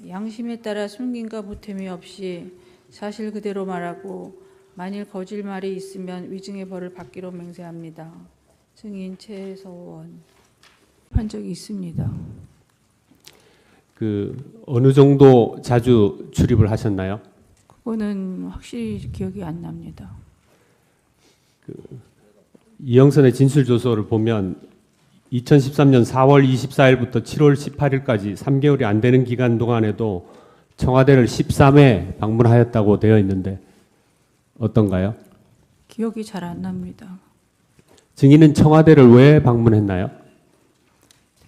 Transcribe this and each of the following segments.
양심에 따라 숨김과 보탬이 없이 사실 그대로 말하고 만일 거짓말이 있으면 위증의 벌을 받기로 맹세합니다. 증인 최서원. 한 적이 있습니다. 어느 정도 자주 출입을 하셨나요? 그거는 확실히 기억이 안 납니다. 이영선의 진술조서를 보면 2013년 4월 24일부터 7월 18일까지 3개월이 안 되는 기간 동안에도 청와대를 13회 방문하였다고 되어 있는데 어떤가요? 기억이 잘 안 납니다. 증인은 청와대를 왜 방문했나요?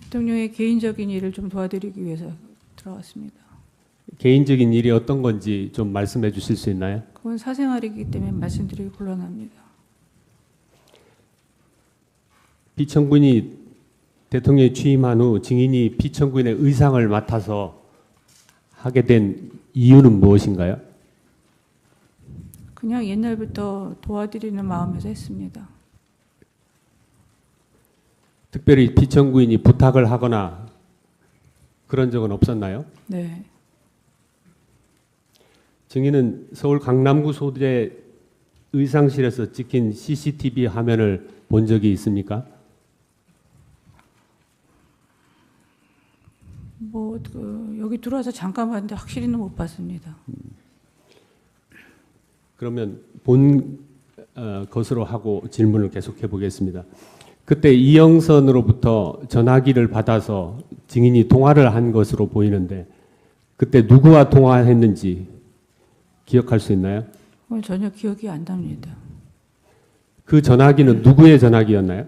대통령의 개인적인 일을 좀 도와드리기 위해서 들어왔습니다. 개인적인 일이 어떤 건지 좀 말씀해 주실 수 있나요? 그건 사생활이기 때문에 말씀드리기 곤란합니다. 피청구인이 대통령이 취임한 후 증인이 피청구인의 의상을 맡아서 하게 된 이유는 무엇인가요? 그냥 옛날부터 도와드리는 마음에서 했습니다. 특별히 피청구인이 부탁을 하거나 그런 적은 없었나요? 네. 증인은 서울 강남구 소재 의상실에서 찍힌 CCTV 화면을 본 적이 있습니까? 여기 들어와서 잠깐 봤는데 확실히는 못 봤습니다. 그러면 본 것으로 하고 질문을 계속해 보겠습니다. 그때 이영선으로부터 전화기를 받아서 증인이 통화를 한 것으로 보이는데 그때 누구와 통화했는지 기억할 수 있나요? 전혀 기억이 안 납니다. 그 전화기는 누구의 전화기였나요?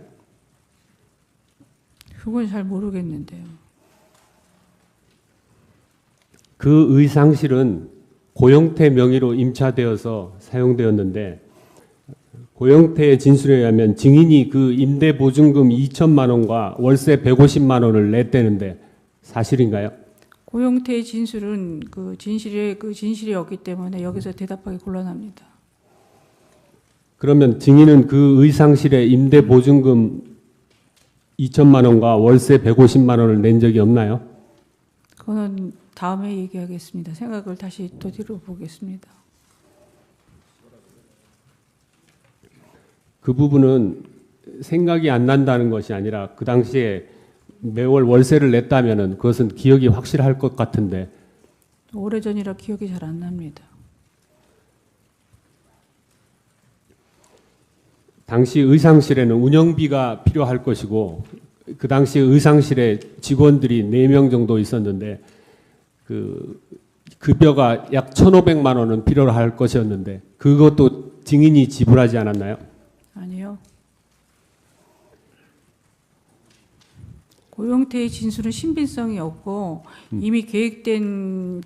그건 잘 모르겠는데요. 그 의상실은 고영태 명의로 임차되어서 사용되었는데 고영태의 진술에 의하면 증인이 그 임대 보증금 2천만 원과 월세 150만 원을 냈다는데 사실인가요? 고영태의 진술은 그 진실이 없기 때문에 여기서 대답하기 곤란합니다. 그러면 증인은 그 의상실에 임대 보증금 2천만 원과 월세 150만 원을 낸 적이 없나요? 그거는 다음에 얘기하겠습니다. 생각을 다시 되돌려 보겠습니다. 그 부분은 생각이 안 난다는 것이 아니라 그 당시에 매월 월세를 냈다면은 그것은 기억이 확실할 것 같은데 오래전이라 기억이 잘 안 납니다. 당시 의상실에는 운영비가 필요할 것이고 그 당시 의상실에 직원들이 4명 정도 있었는데 그 급여가 약 1,500만 원은 필요로 할 것이었는데 그것도 증인이 지불하지 않았나요? 아니요. 고영태의 진술은 신빙성이 없고 이미 계획된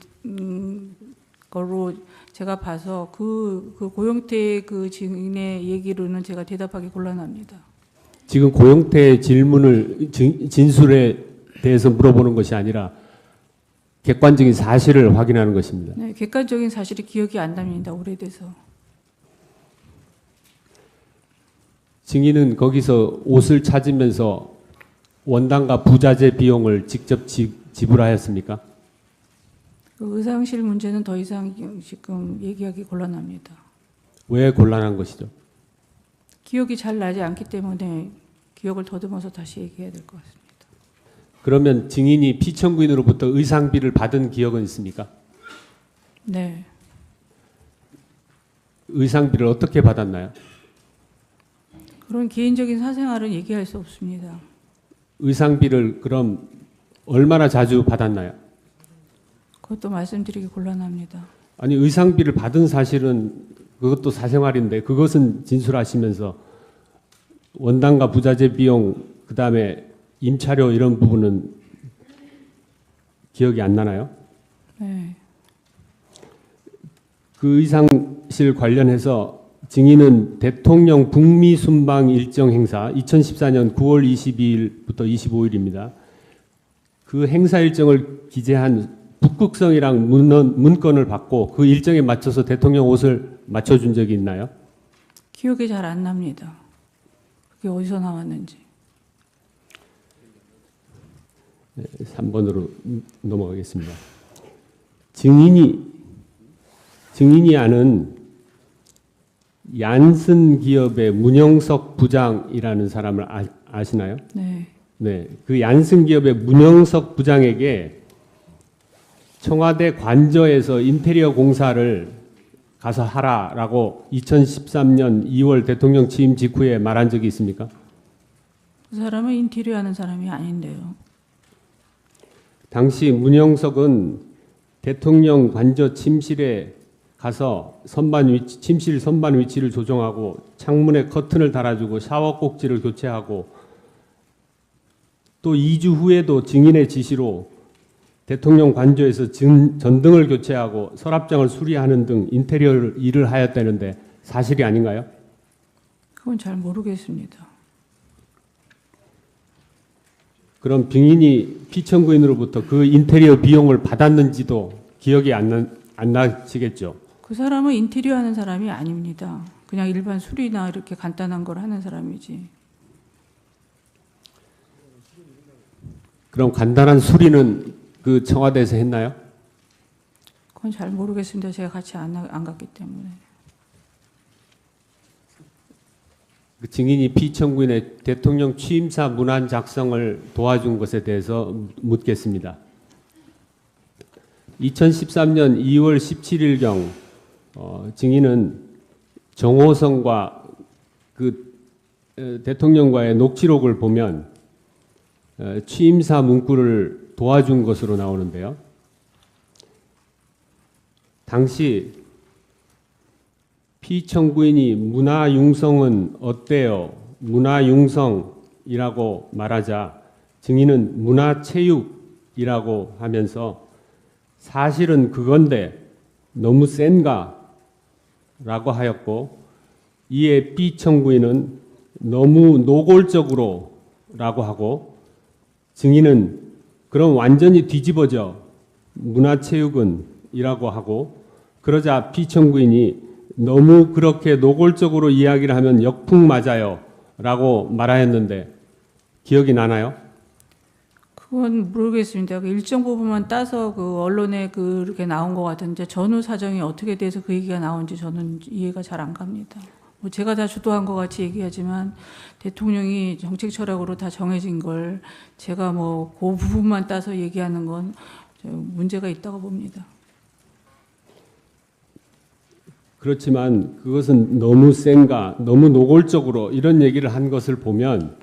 걸로 제가 봐서 그 고영태의 그 증인의 얘기로는 제가 대답하기 곤란합니다. 지금 고영태의 진술에 대해서 물어보는 것이 아니라 객관적인 사실을 확인하는 것입니다. 네, 객관적인 사실이 기억이 안 납니다. 오래돼서. 증인은 거기서 옷을 찾으면서 원단과 부자재 비용을 직접 지불하였습니까? 그 의상실 문제는 더 이상 지금 얘기하기 곤란합니다. 왜 곤란한 것이죠? 기억이 잘 나지 않기 때문에 기억을 더듬어서 다시 얘기해야 될 것 같습니다. 그러면 증인이 피청구인으로부터 의상비를 받은 기억은 있습니까? 네. 의상비를 어떻게 받았나요? 그런 개인적인 사생활은 얘기할 수 없습니다. 의상비를 그럼 얼마나 자주 받았나요? 그것도 말씀드리기 곤란합니다. 아니 의상비를 받은 사실은 그것도 사생활인데 그것은 진술하시면서 원단과 부자재 비용 그다음에 임차료 이런 부분은 기억이 안 나나요? 네. 그 의상실 관련해서 증인은 대통령 북미 순방 일정 행사 2014년 9월 22일부터 25일입니다. 그 행사 일정을 기재한 북극성이랑 문건을 받고 그 일정에 맞춰서 대통령 옷을 맞춰준 적이 있나요? 기억이 잘 안 납니다. 그게 어디서 나왔는지. 네, 3번으로 넘어가겠습니다. 증인이 아는 얀슨 기업의 문영석 부장이라는 사람을 아시나요? 네. 네, 그 얀슨 기업의 문영석 부장에게 청와대 관저에서 인테리어 공사를 가서 하라라고 2013년 2월 대통령 취임 직후에 말한 적이 있습니까? 그 사람은 인테리어 하는 사람이 아닌데요. 당시 문영석은 대통령 관저 침실에 가서 침실 선반 위치를 조정하고 창문에 커튼을 달아주고 샤워 꼭지를 교체하고 또 2주 후에도 증인의 지시로 대통령 관저에서 전등을 교체하고 서랍장을 수리하는 등 인테리어 일을 하였다는데 사실이 아닌가요? 그건 잘 모르겠습니다. 그럼 증인이 피청구인으로부터 그 인테리어 비용을 받았는지도 기억이 안 나시겠죠? 그 사람은 인테리어 하는 사람이 아닙니다. 그냥 일반 수리나 이렇게 간단한 걸 하는 사람이지. 그럼 간단한 수리는 그 청와대에서 했나요? 그건 잘 모르겠습니다. 제가 같이 안 갔기 때문에. 그 증인이 피청구인의 대통령 취임사 문안 작성을 도와준 것에 대해서 묻겠습니다. 2013년 2월 17일경 증인은 정호성과 그 대통령과의 녹취록을 보면 취임사 문구를 도와준 것으로 나오는데요. 당시 피청구인이 문화융성은 어때요? 문화융성이라고 말하자 증인은 문화체육이라고 하면서 사실은 그건데 너무 센가? 라고 하였고 이에 피청구인은 너무 노골적으로 라고 하고 증인은 그럼 완전히 뒤집어져 문화체육은 이라고 하고 그러자 피청구인이 너무 그렇게 노골적으로 이야기를 하면 역풍 맞아요 라고 말하였는데 기억이 나나요? 그건 모르겠습니다. 그 일정 부분만 따서 그 언론에 그렇게 나온 것 같은데 전후 사정이 어떻게 돼서 그 얘기가 나온지 저는 이해가 잘 안 갑니다. 뭐 제가 다 주도한 것 같이 얘기하지만 대통령이 정책 철학으로 다 정해진 걸 제가 뭐 그 부분만 따서 얘기하는 건 문제가 있다고 봅니다. 그렇지만 그것은 너무 센가, 너무 노골적으로 이런 얘기를 한 것을 보면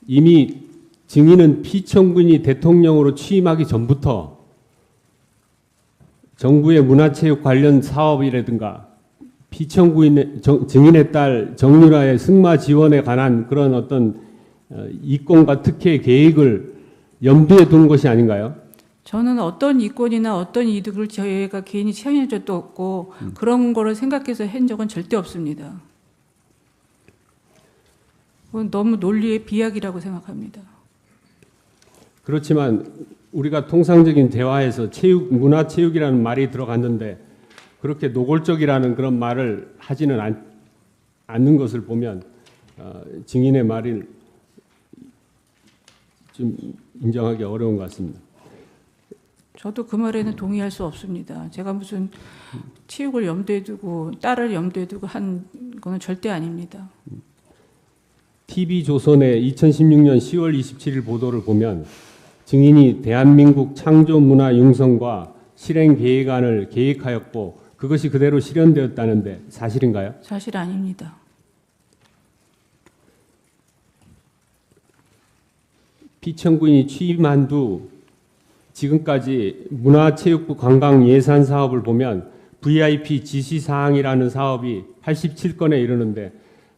이미 증인은 피청구인이 대통령으로 취임하기 전부터 정부의 문화체육 관련 사업이라든가 증인의 딸 정유라의 승마 지원에 관한 그런 어떤 이권과 특혜 계획을 염두에 둔 것이 아닌가요? 저는 어떤 이권이나 어떤 이득을 저희가 개인이 취한 적도 없고 그런 거를 생각해서 한 적은 절대 없습니다. 그건 너무 논리의 비약이라고 생각합니다. 그렇지만 우리가 통상적인 대화에서 문화체육이라는 말이 들어갔는데 그렇게 노골적이라는 그런 말을 하지는 않는 것을 보면 증인의 말을 좀 인정하기 어려운 것 같습니다. 저도 그 말에는 동의할 수 없습니다. 제가 무슨 체육을 염두에 두고 딸을 염두에 두고 한 거는 절대 아닙니다. TV조선의 2016년 10월 27일 보도를 보면 증인이 대한민국 창조문화융성과 실행계획안을 계획하였고 그것이 그대로 실현되었다는데 사실인가요? 사실 아닙니다. 피청구인이 취임한 후 지금까지 문화체육부 관광 예산 사업을 보면 VIP 지시사항이라는 사업이 87건에 이르는데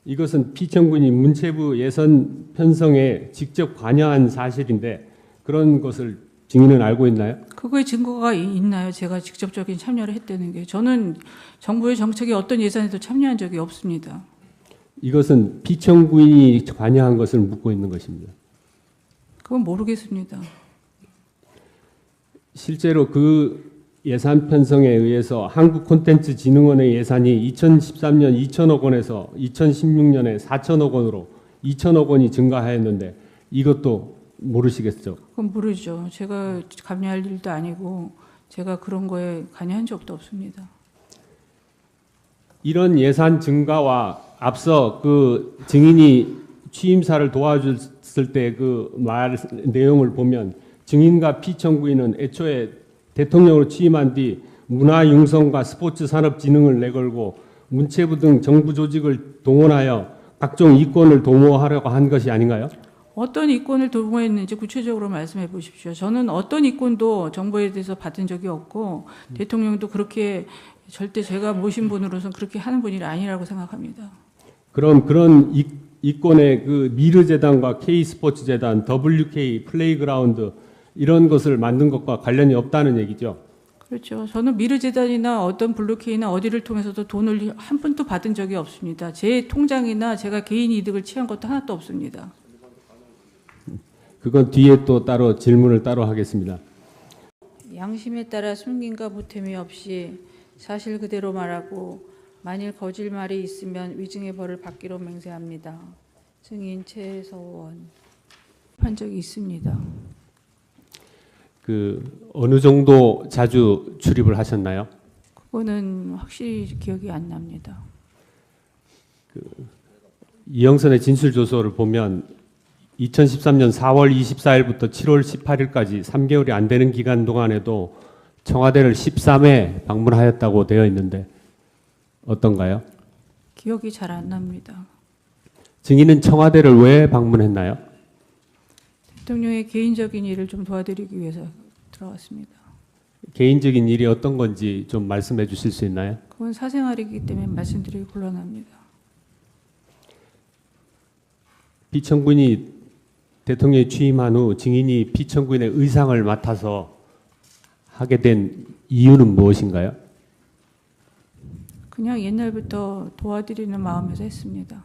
이것은 피청구인이 문체부 예산 편성에 직접 관여한 사실인데 그런 것을 증인은 알고 있나요? 그거에 증거가 있나요? 제가 직접적인 참여를 했다는 게. 저는 정부의 정책에 어떤 예산에도 참여한 적이 없습니다. 이것은 피청구인이 관여한 것을 묻고 있는 것입니다. 그건 모르겠습니다. 실제로 그 예산 편성에 의해서 한국콘텐츠진흥원의 예산이 2013년 2천억 원에서 2016년에 4천억 원으로 2천억 원이 증가하였는데 이것도 모르시겠죠? 그건 모르죠. 제가 관여할 일도 아니고 제가 그런 거에 관여한 적도 없습니다. 이런 예산 증가와 앞서 그 증인이 취임사를 도와줬을 때 그 말 내용을 보면 증인과 피청구인은 애초에 대통령으로 취임한 뒤 문화융성과 스포츠산업진흥을 내걸고 문체부 등 정부 조직을 동원하여 각종 이권을 도모하려고 한 것이 아닌가요? 어떤 이권을 도모했는지 구체적으로 말씀해 보십시오. 저는 어떤 이권도 정부에 대해서 받은 적이 없고 대통령도 그렇게 절대 제가 모신 분으로서는 그렇게 하는 분이 아니라고 생각합니다. 그럼 그런 이권의 그 미르재단과 K스포츠재단, WK 플레이그라운드 이런 것을 만든 것과 관련이 없다는 얘기죠? 그렇죠. 저는 미르재단이나 어떤 블루케이나 어디를 통해서도 돈을 한 푼도 받은 적이 없습니다. 제 통장이나 제가 개인 이득을 취한 것도 하나도 없습니다. 그건 뒤에 또 따로 질문을 따로 하겠습니다. 양심에 따라 숨김과 보탬이 없이 사실 그대로 말하고 만일 거짓말이 있으면 위증의 벌을 받기로 맹세합니다. 증인 최서원. 한 적이 있습니다. 그 어느 정도 자주 출입을 하셨나요? 그거는 확실히 기억이 안 납니다. 이영선의 진술조서를 보면 2013년 4월 24일부터 7월 18일까지 3개월이 안 되는 기간 동안에도 청와대를 13회 방문하였다고 되어 있는데 어떤가요? 기억이 잘 안 납니다. 증인은 청와대를 왜 방문했나요? 대통령의 개인적인 일을 좀 도와드리기 위해서 들어갔습니다. 개인적인 일이 어떤 건지 좀 말씀해 주실 수 있나요? 그건 사생활이기 때문에 말씀드리기 곤란합니다. 피청구인이 대통령이 취임한 후 증인이 피청구인의 의상을 맡아서 하게 된 이유는 무엇인가요? 그냥 옛날부터 도와드리는 마음에서 했습니다.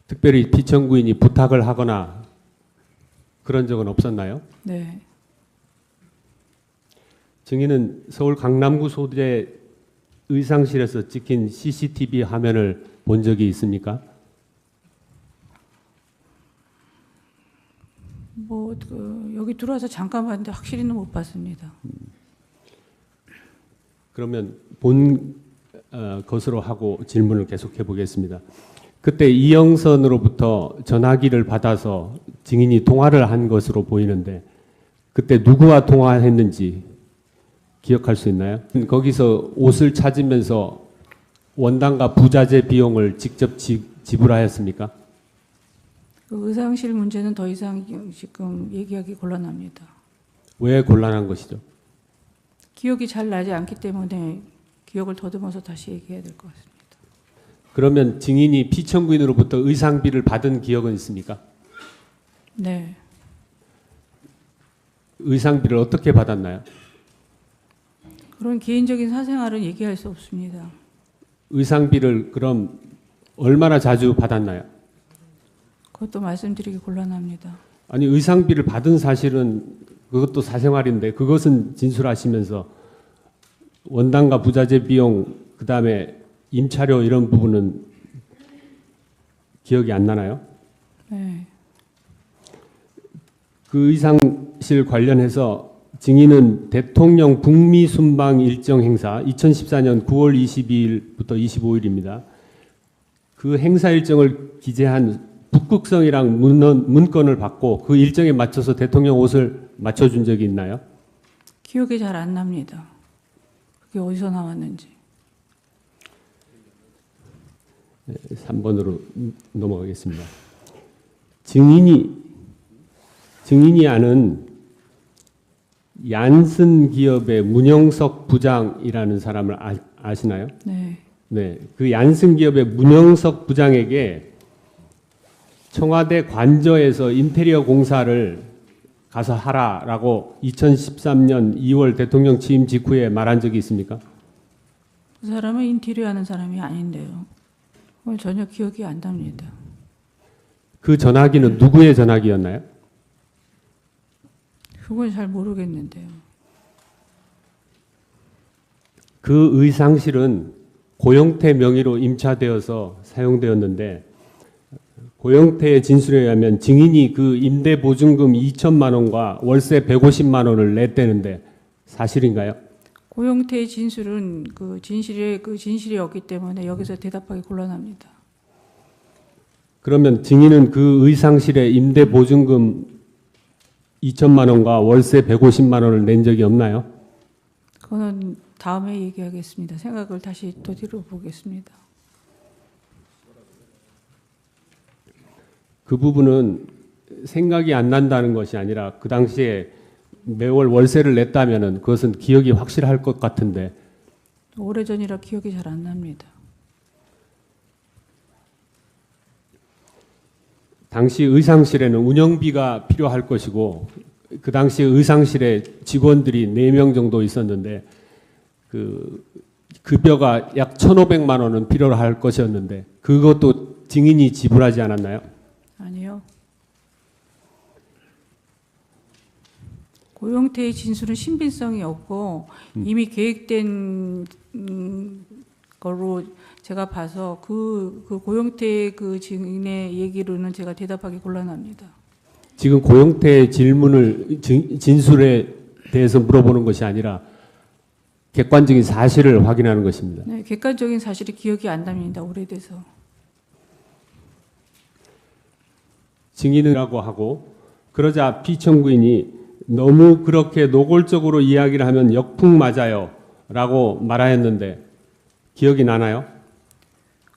특별히 피청구인이 부탁을 하거나 그런 적은 없었나요? 네. 증인은 서울 강남구 소재 의상실에서 찍힌 CCTV 화면을 본 적이 있습니까? 여기 들어와서 잠깐 봤는데 확실히는 못 봤습니다. 그러면 본 것으로 하고 질문을 계속해 보겠습니다. 그때 이영선으로부터 전화기를 받아서 증인이 통화를 한 것으로 보이는데 그때 누구와 통화했는지 기억할 수 있나요? 거기서 옷을 찾으면서 원단과 부자재 비용을 직접 지불하였습니까? 그 의상실 문제는 더 이상 지금 얘기하기 곤란합니다. 왜 곤란한 것이죠? 기억이 잘 나지 않기 때문에 기억을 더듬어서 다시 얘기해야 될 것 같습니다. 그러면 증인이 피청구인으로부터 의상비를 받은 기억은 있습니까? 네. 의상비를 어떻게 받았나요? 그런 개인적인 사생활은 얘기할 수 없습니다. 의상비를 그럼 얼마나 자주 받았나요? 그것도 말씀드리기 곤란합니다. 아니 의상비를 받은 사실은 그것도 사생활인데 그것은 진술하시면서 원단과 부자재 비용 그다음에 임차료 이런 부분은 기억이 안 나나요? 네. 그 의상실 관련해서 증인은 대통령 북미 순방 일정 행사 2014년 9월 22일부터 25일입니다. 그 행사 일정을 기재한 북극성이랑 문건을 받고 그 일정에 맞춰서 대통령 옷을 맞춰준 적이 있나요? 기억이 잘 안 납니다. 그게 어디서 나왔는지. 3번으로 넘어가겠습니다. 증인이 아는 얀슨 기업의 문영석 부장이라는 사람을 아시나요? 네. 네, 그 얀슨 기업의 문영석 부장에게 청와대 관저에서 인테리어 공사를 가서 하라라고 2013년 2월 대통령 취임 직후에 말한 적이 있습니까? 그 사람은 인테리어 하는 사람이 아닌데요. 그건 전혀 기억이 안 납니다. 그 전화기는 누구의 전화기였나요? 그건 잘 모르겠는데요. 그 의상실은 고영태 명의로 임차되어서 사용되었는데 고영태의 진술에 의하면 증인이 그 임대 보증금 2천만 원과 월세 150만 원을 냈다는데 사실인가요? 고영태의 진술은 그 진실이었기 때문에 여기서 대답하기 곤란합니다. 그러면 증인은 그 의상실에 임대 보증금 2천만 원과 월세 150만 원을 낸 적이 없나요? 그거는 다음에 얘기하겠습니다. 생각을 다시 되돌려 보겠습니다. 그 부분은 생각이 안 난다는 것이 아니라 그 당시에 매월 월세를 냈다면은 그것은 기억이 확실할 것 같은데 오래전이라 기억이 잘 안 납니다. 당시 의상실에는 운영비가 필요할 것이고 그 당시 의상실에 직원들이 4명 정도 있었는데 그 급여가 약 1,500만 원은 필요할 것이었는데 그것도 증인이 지불하지 않았나요? 아니요. 고영태의 진술은 신빙성이 없고 이미 계획된 걸로 제가 봐서 그 고영태의 그 증인의 얘기로는 제가 대답하기 곤란합니다. 지금 고영태의 질문을 진술에 대해서 물어보는 것이 아니라 객관적인 사실을 확인하는 것입니다. 네, 객관적인 사실이 기억이 안 납니다. 오래돼서. 증인이라고 하고 그러자 피청구인이 너무 그렇게 노골적으로 이야기를 하면 역풍 맞아요 라고 말하였는데 기억이 나나요?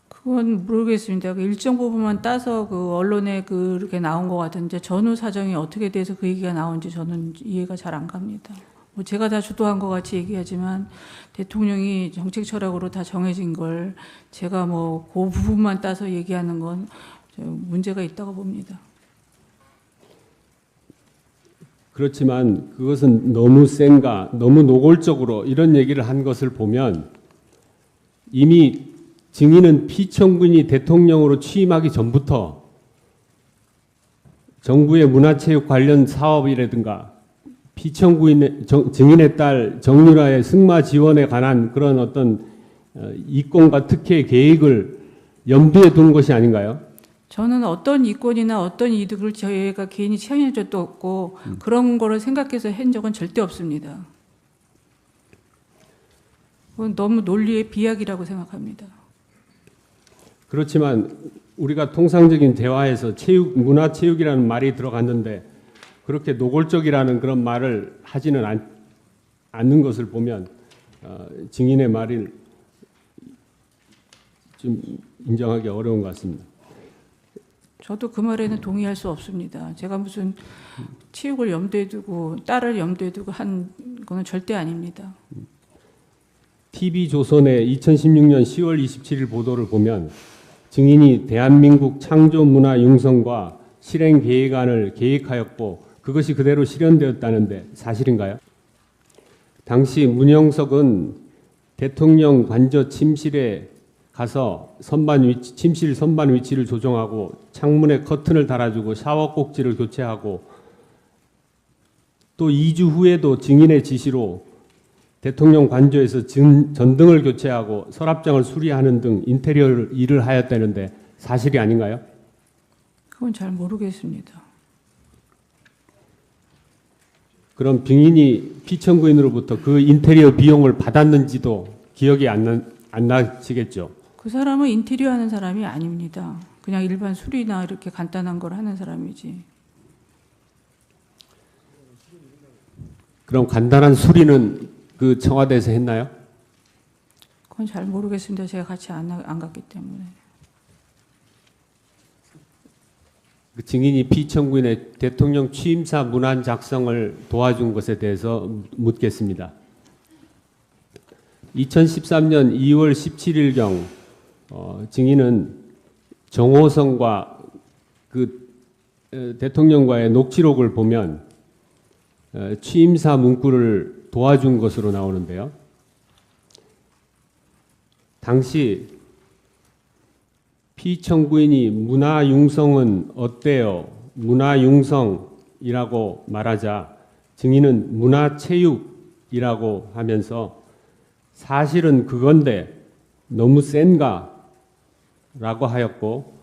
그건 모르겠습니다. 그 일정 부분만 따서 그 언론에 그렇게 나온 것 같은데 전후 사정이 어떻게 돼서 그 얘기가 나온지 저는 이해가 잘 안 갑니다. 뭐 제가 다 주도한 것 같이 얘기하지만 대통령이 정책 철학으로 다 정해진 걸 제가 뭐 그 부분만 따서 얘기하는 건 문제가 있다고 봅니다. 그렇지만 그것은 너무 센가, 너무 노골적으로 이런 얘기를 한 것을 보면 이미 증인은 피청구인이 대통령으로 취임하기 전부터 정부의 문화체육 관련 사업이라든가 증인의 딸 정유라의 승마 지원에 관한 그런 어떤 이권과 특혜 계획을 염두에 둔 것이 아닌가요? 저는 어떤 이권이나 어떤 이득을 저희가 개인이 취한 적도 없고 그런 거를 생각해서 한 적은 절대 없습니다. 그건 너무 논리의 비약이라고 생각합니다. 그렇지만 우리가 통상적인 대화에서 문화체육이라는 말이 들어갔는데 그렇게 노골적이라는 그런 말을 하지는 않는 것을 보면 증인의 말을 좀 인정하기 어려운 것 같습니다. 저도 그 말에는 동의할 수 없습니다. 제가 무슨 체육을 염두에 두고 딸을 염두에 두고 한 거는 절대 아닙니다. TV조선의 2016년 10월 27일 보도를 보면 증인이 대한민국 창조문화 융성과 실행 계획안을 계획하였고 그것이 그대로 실현되었다는데 사실인가요? 당시 문영석은 대통령 관저 침실에 가서 침실 선반 위치를 조정하고 창문에 커튼을 달아주고 샤워 꼭지를 교체하고 또 2주 후에도 증인의 지시로 대통령 관저에서 전등을 교체하고 서랍장을 수리하는 등 인테리어 일을 하였다는데 사실이 아닌가요? 그건 잘 모르겠습니다. 그럼 증인이 피청구인으로부터 그 인테리어 비용을 받았는지도 기억이 안 나시겠죠? 그 사람은 인테리어 하는 사람이 아닙니다. 그냥 일반 수리나 이렇게 간단한 걸 하는 사람이지. 그럼 간단한 수리는 그 청와대에서 했나요? 그건 잘 모르겠습니다. 제가 같이 안 갔기 때문에. 그 증인이 피청구인의 대통령 취임사 문안 작성을 도와준 것에 대해서 묻겠습니다. 2013년 2월 17일경 증인은 정호성과 그 대통령과의 녹취록을 보면 취임사 문구를 도와준 것으로 나오는데요. 당시 피청구인이 문화융성은 어때요? 문화융성이라고 말하자 증인은 문화체육이라고 하면서 사실은 그건데 너무 센가? 라고 하였고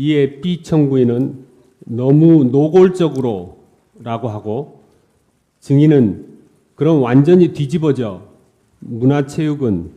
이에 B 청구인은 너무 노골적으로 라고 하고, 증인은 그럼 완전히 뒤집어져 문화체육은